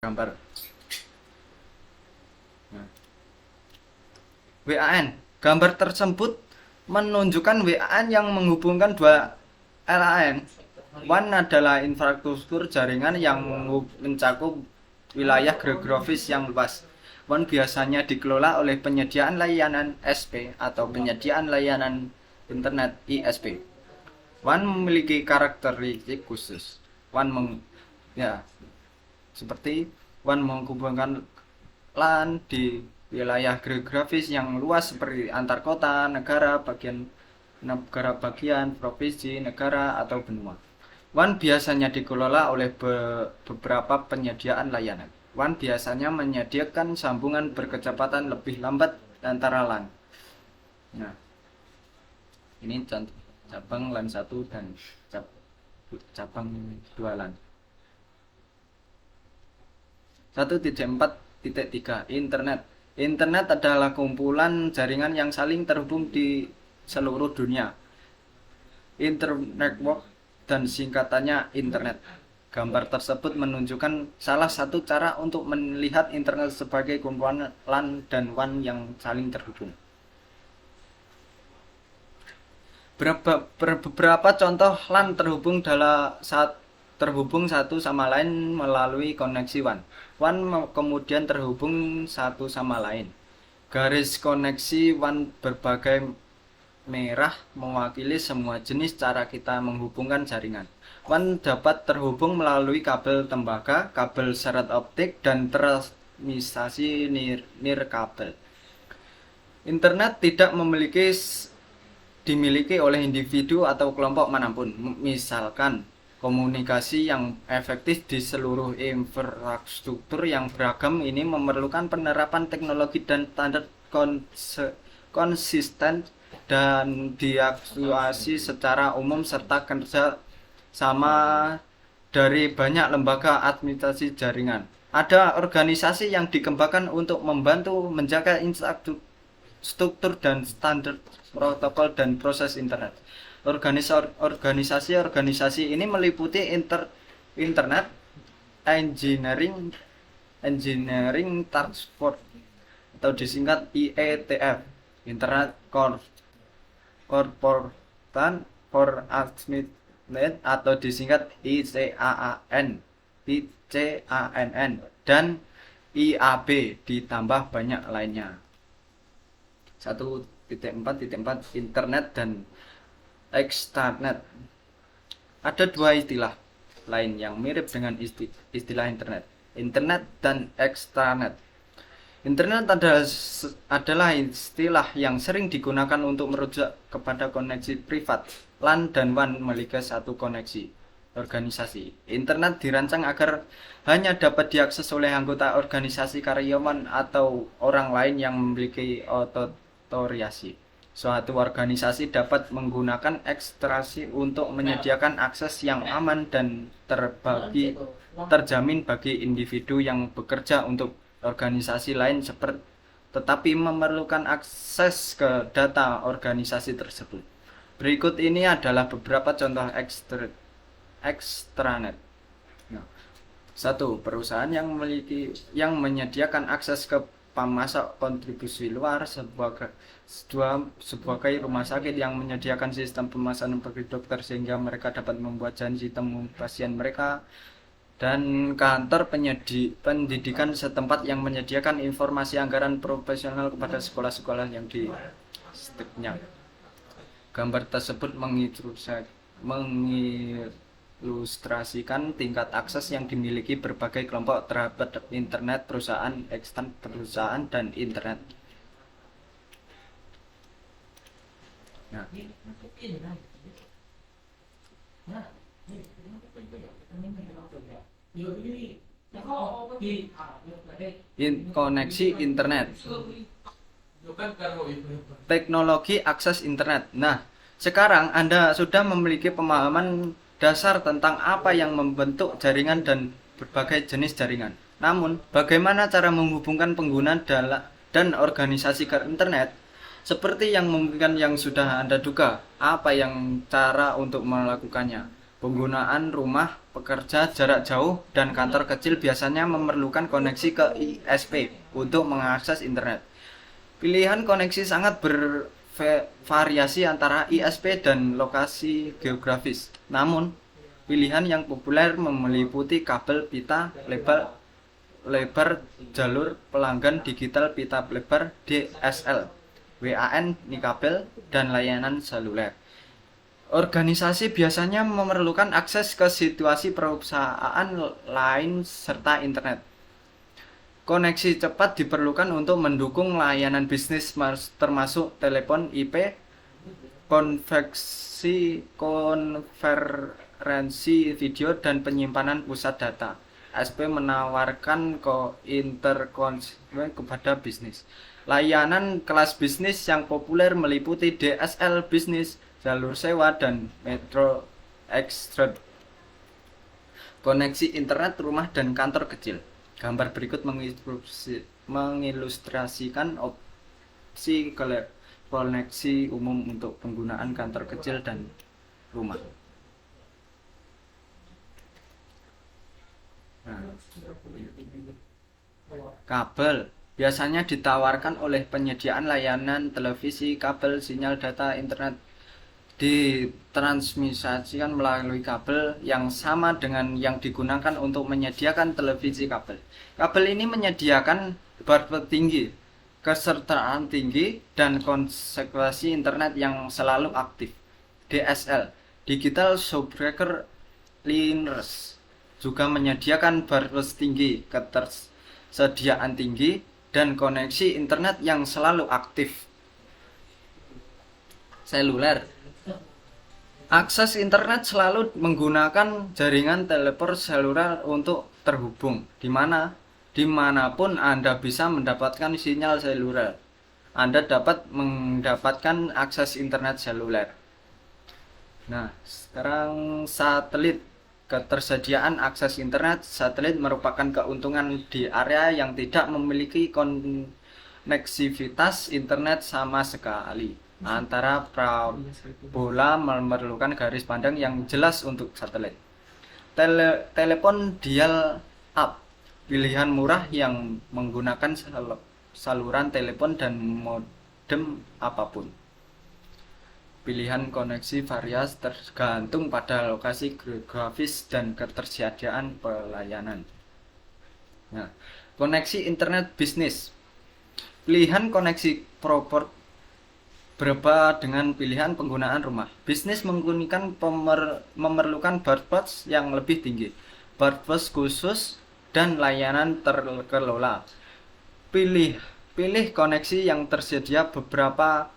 gambar. Nah, WAN. Gambar tersebut menunjukkan WAN yang menghubungkan dua LAN. WAN adalah infrastruktur jaringan yang mencakup wilayah geografis yang luas. WAN biasanya dikelola oleh penyediaan layanan SP atau penyediaan layanan internet ISP. WAN memiliki karakteristik khusus. Seperti WAN menghubungkan LAN di wilayah geografis yang luas seperti antar kota, negara bagian, provinsi, negara, atau benua. WAN biasanya dikelola oleh beberapa penyediaan layanan. WAN biasanya menyediakan sambungan berkecepatan lebih lambat antara LAN. Nah, ini contoh cabang LAN 1 dan cabang 2 LAN. 1.4.3 Internet. Internet adalah kumpulan jaringan yang saling terhubung di seluruh dunia. Internet network dan singkatannya internet. Gambar tersebut menunjukkan salah satu cara untuk melihat internet sebagai kumpulan LAN dan WAN yang saling terhubung. Beberapa contoh LAN terhubung satu sama lain melalui koneksi WAN. WAN kemudian terhubung satu sama lain. Garis koneksi WAN berbagai merah mewakili semua jenis cara kita menghubungkan jaringan. WAN dapat terhubung melalui kabel tembaga, kabel serat optik, dan transmisi nirkabel. Internet tidak dimiliki oleh individu atau kelompok manapun. Misalkan, komunikasi yang efektif di seluruh infrastruktur yang beragam ini memerlukan penerapan teknologi dan standar konsisten dan diaktualisasi secara umum serta kerja sama dari banyak lembaga administrasi jaringan. Ada organisasi yang dikembangkan untuk membantu menjaga struktur dan standar protokol dan proses internet. Organisasi ini meliputi Internet Engineering Task Force atau disingkat IETF, Internet Corporation for Advancement atau disingkat ICANN, dan IAB ditambah banyak lainnya. 1.4.4 Internet dan Extranet. Ada dua istilah lain yang mirip dengan istilah internet. Internet dan extranet. Internet adalah istilah yang sering digunakan untuk merujuk kepada koneksi privat. LAN dan WAN memiliki satu koneksi organisasi. Internet dirancang agar hanya dapat diakses oleh anggota organisasi, karyawan, atau orang lain yang memiliki otoriasi. Suatu organisasi dapat menggunakan ekstraksi untuk menyediakan akses yang aman dan terjamin bagi individu yang bekerja untuk organisasi lain tetapi memerlukan akses ke data organisasi tersebut. Berikut ini adalah beberapa contoh extranet. 1. Perusahaan yang menyediakan akses ke pemasok kontribusi luar, sebagai rumah sakit yang menyediakan sistem pemesanan bagi dokter sehingga mereka dapat membuat janji temu pasien mereka, dan kantor pendidikan setempat yang menyediakan informasi anggaran profesional kepada sekolah-sekolah yang di sekitarnya. Gambar tersebut mengilustrasikan tingkat akses yang dimiliki berbagai kelompok terhadap internet, perusahaan, ekstern perusahaan, dan internet. Nah, koneksi internet. Teknologi akses internet. Nah, sekarang Anda sudah memiliki pemahaman dasar tentang apa yang membentuk jaringan dan berbagai jenis jaringan. Namun, bagaimana cara menghubungkan pengguna dan organisasi ke internet? Seperti yang mungkin yang sudah Anda duga, apa yang cara untuk melakukannya? Penggunaan rumah pekerja jarak jauh dan kantor kecil biasanya memerlukan koneksi ke ISP untuk mengakses internet. Pilihan koneksi sangat bervariasi antara ISP dan lokasi geografis. Namun, pilihan yang populer meliputi kabel pita lebar jalur pelanggan digital pita lebar DSL, WAN nikabel, dan layanan seluler. Organisasi biasanya memerlukan akses ke situasi perusahaan lain serta internet. Koneksi cepat diperlukan untuk mendukung layanan bisnis termasuk telepon IP, konferensi video, dan penyimpanan pusat data. SP menawarkan interkoneksi kepada bisnis. Layanan kelas bisnis yang populer meliputi DSL bisnis, jalur sewa, dan Metro Extra. Koneksi internet rumah dan kantor kecil. Gambar berikut mengilustrasikan opsi koneksi umum untuk penggunaan kantor kecil dan rumah. Kabel biasanya ditawarkan oleh penyediaan layanan televisi kabel. Sinyal data internet ditransmisikan melalui kabel yang sama dengan yang digunakan untuk menyediakan televisi kabel. Kabel ini menyediakan bandwidth tinggi, kesertaan tinggi, dan konsekuensi internet yang selalu aktif. DSL, Digital Subscriber Liners, juga menyediakan bandwidth tinggi, ketersediaan tinggi, dan koneksi internet yang selalu aktif. Seluler, akses internet selalu menggunakan jaringan telepon seluler untuk terhubung. Dimanapun Anda bisa mendapatkan sinyal seluler, Anda dapat mendapatkan akses internet seluler. Nah, sekarang satelit. Ketersediaan akses internet satelit merupakan keuntungan di area yang tidak memiliki koneksivitas internet sama sekali. Antara parabola memerlukan garis pandang yang jelas untuk satelit. Telepon dial up, pilihan murah yang menggunakan saluran telepon dan modem apapun. Pilihan koneksi varias tergantung pada lokasi geografis dan ketersediaan pelayanan. Nah, koneksi internet bisnis. Pilihan koneksi proper berbeda dengan pilihan penggunaan rumah. Bisnis memerlukan bandwidth yang lebih tinggi, bandwidth khusus, dan layanan terkelola. Pilih koneksi yang tersedia beberapa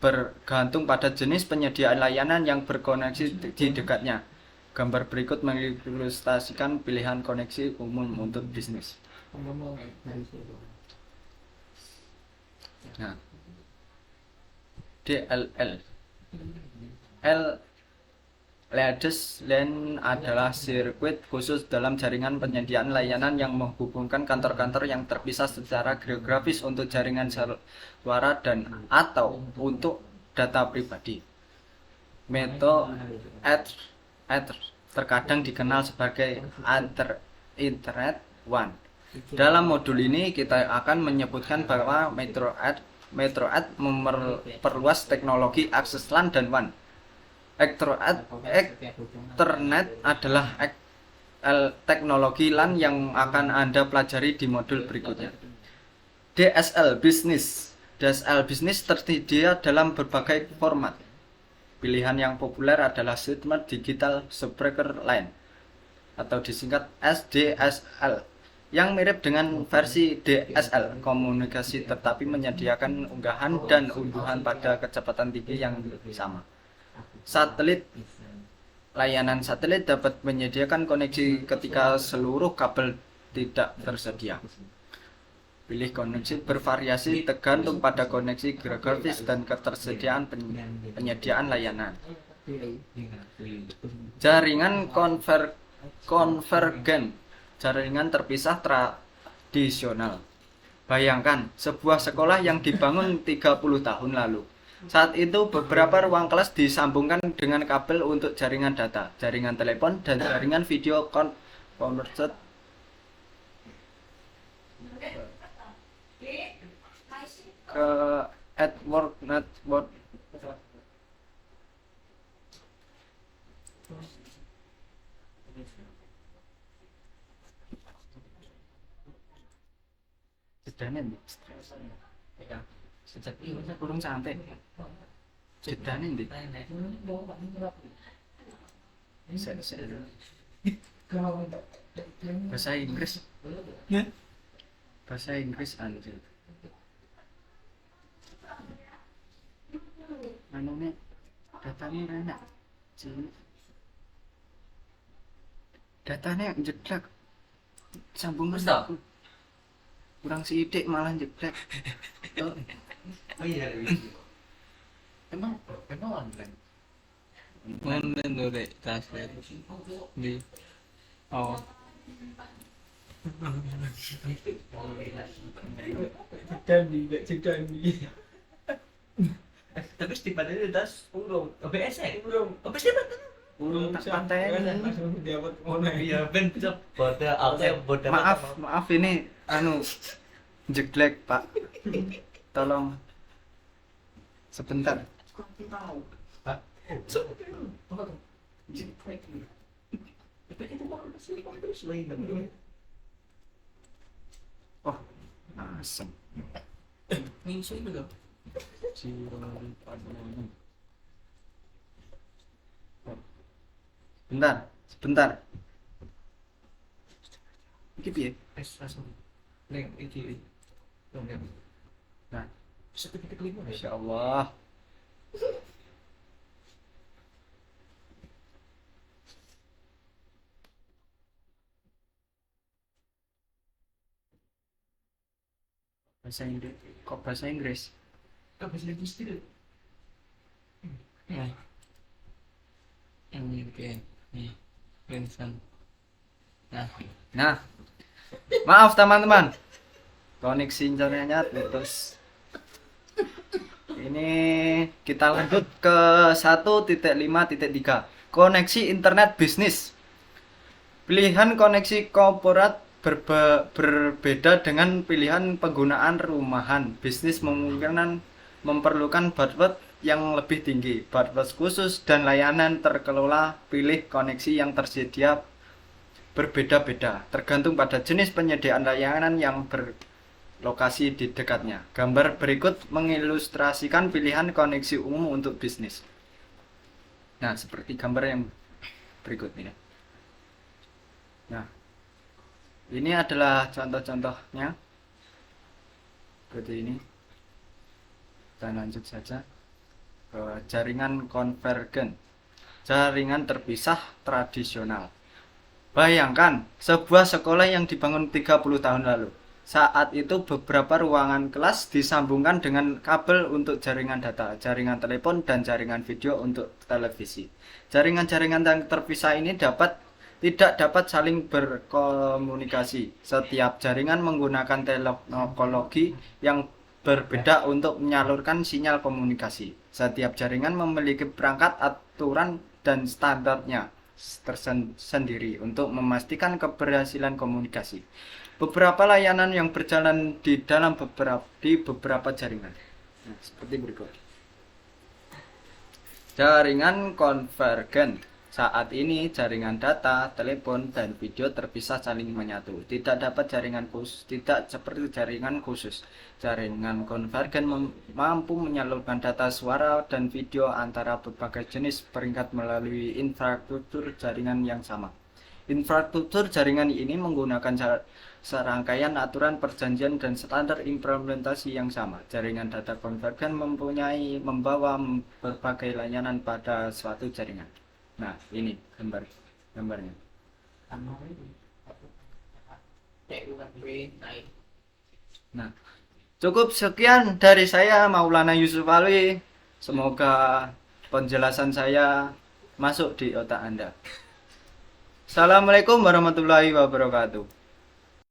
bergantung pada jenis penyediaan layanan yang berkoneksi di dekatnya. Gambar berikut mengilustrasikan pilihan koneksi umum untuk bisnis. Nah, DLL. Leaders Line adalah sirkuit khusus dalam jaringan penyediaan layanan yang menghubungkan kantor-kantor yang terpisah secara geografis untuk jaringan suara dan atau untuk data pribadi. Metode Ether terkadang dikenal sebagai Internet One. Dalam modul ini kita akan menyebutkan bahwa Metro Ether memperluas teknologi akses LAN dan WAN. Ethernet adalah teknologi LAN yang akan Anda pelajari di modul berikutnya. DSL Business tersedia dalam berbagai format. Pilihan yang populer adalah Streamer Digital Subscriber Line atau disingkat SDSL, yang mirip dengan versi DSL komunikasi tetapi menyediakan unggahan dan unduhan pada kecepatan tinggi yang sama. Satelit. Layanan satelit dapat menyediakan koneksi ketika seluruh kabel tidak tersedia. Pilih koneksi bervariasi tergantung pada koneksi geografis dan ketersediaan penyediaan layanan. Jaringan konvergen, jaringan terpisah tradisional. Bayangkan sebuah sekolah yang dibangun 30 tahun lalu. Saat itu beberapa ruang kelas disambungkan dengan kabel untuk jaringan data, jaringan telepon, dan jaringan video converted ke Edward Network. Jedane ndi? Ya, sejak kurang santai. Jedane ndi? Bahasa Inggris. Bahasa Inggris anjir. Manune datanya enak. Datanya jeblak. Sambung aku. Kurang sidik malah jeblak. Oh iya, emang online. Online tuh deh, translate di oh Jadi. Tapi di padanya das urung, OBS ya? OBS ya betul. Urung tak pateni. Langsung dapat ngono. Iya, ben bisa boda boda. Maaf ini jeglek, Pak. Tolong sebentar. Oh, asem. Mingsu itu loh. Sebentar. Iki piye? Langsung. Neng iki. Nah, Sertifikat 5 ya. Masya Allah. Bahasa Inggris? Kok bisa ditulis? nah ini oke nih Vincent. Nah, maaf teman-teman, koneksi internetnya putus. Ini kita lanjut ke 1.5.3, koneksi internet bisnis. Pilihan koneksi korporat berbeda dengan pilihan penggunaan rumahan. Bisnis memerlukan bandwidth yang lebih tinggi, bandwidth khusus, dan layanan terkelola. Pilih koneksi yang tersedia berbeda-beda, tergantung pada jenis penyediaan layanan yang berlokasi di dekatnya. Gambar berikut mengilustrasikan pilihan koneksi umum untuk bisnis. Nah, seperti gambar yang berikut ini. Nah, ini adalah contoh-contohnya. Seperti ini. Kita lanjut saja ke jaringan konvergen, jaringan terpisah tradisional. Bayangkan sebuah sekolah yang dibangun 30 tahun lalu. Saat itu beberapa ruangan kelas disambungkan dengan kabel untuk jaringan data, jaringan telepon, dan jaringan video untuk televisi. Jaringan-jaringan yang terpisah ini tidak dapat saling berkomunikasi. Setiap jaringan menggunakan teknologi yang berbeda untuk menyalurkan sinyal komunikasi. Setiap jaringan memiliki perangkat, aturan, dan standarnya tersendiri untuk memastikan keberhasilan komunikasi. Beberapa layanan yang berjalan di beberapa jaringan. Nah, seperti berikut. Jaringan konvergen. Saat ini jaringan data, telepon, dan video terpisah saling menyatu. Tidak dapat jaringan khusus, tidak seperti jaringan khusus. Jaringan konvergen mampu menyalurkan data suara dan video antara berbagai jenis peringkat melalui infrastruktur jaringan yang sama. Infrastruktur jaringan ini menggunakan serangkaian aturan perjanjian dan standar implementasi yang sama. Jaringan data konvergen membawa berbagai layanan pada suatu jaringan. Nah, ini gambarnya. Nah, cukup sekian dari saya, Maulana Yusuf Ali. Semoga penjelasan saya masuk di otak Anda. Assalamualaikum warahmatullahi wabarakatuh.